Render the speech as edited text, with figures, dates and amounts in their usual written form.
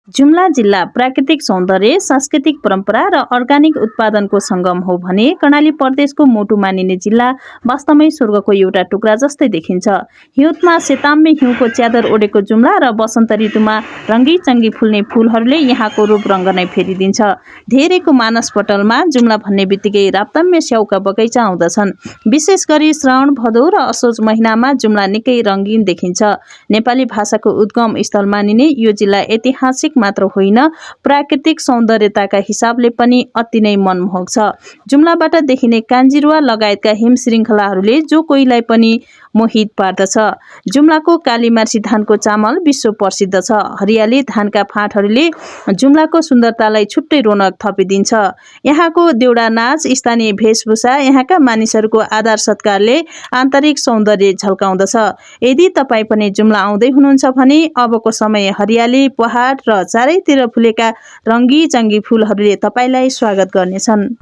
जुम्ला जिल्ला प्राकृतिक सौन्दर्य, सांस्कृतिक परम्परा र अर्गानिक उत्पादनको सङ्गम हो भने कर्णाली प्रदेशको मोटु मानिने जिल्ला वास्तवमै स्वर्गको एउटा टुक्रा जस्तै देखिन्छ। हिउँदमा सेताम्मे हिउँको च्यादर ओढेको जुम्ला र वसन्त ऋतुमा रङ्गी-चङ्गी फुल्ने फुलहरूले यहाँको रूप रङ्ग नै फेरिदिन्छ। धेरैको मानसपटलमा जुम्ला भन्ने बित्तिकै राप्ताम्य स्याउका बगैँचा आउँदछन्। विशेष गरी श्रावण, भदौ र असोज महिनामा जुम्ला निकै रङ्गीन देखिन्छ। नेपाली भाषाको उद्गम स्थल मानिने यो जिल्ला ऐतिहासिक मात्र होइन, प्राकृतिक सौन्दर्यताका हिसाबले पनि अति नै मनमोहक छ। जुम्लाबाट देखिने कान्जिरुवा लगायतका हिम श्रृङ्खलाहरूले जो कोहीलाई पनि मोहित पार्दछ। जुम्लाको कालीमार्सी धानको चामल विश्व प्रसिद्ध छ। हरियाली धानका फाँटहरूले जुम्लाको सुन्दरतालाई छुट्टै रौनक थपिदिन्छ। यहाँको देउडा नाच, स्थानीय वेशभूषा, यहाँका मानिसहरूको आदर सत्कारले आन्तरिक सौन्दर्य झल्काउँदछ। यदि तपाईँ पनि जुम्ला आउँदै हुनुहुन्छ भने अबको समय हरियाली, पहाड र चारैतिर फुलेका रङ्गी चङ्गी फुलहरूले तपाईँलाई स्वागत गर्नेछन्।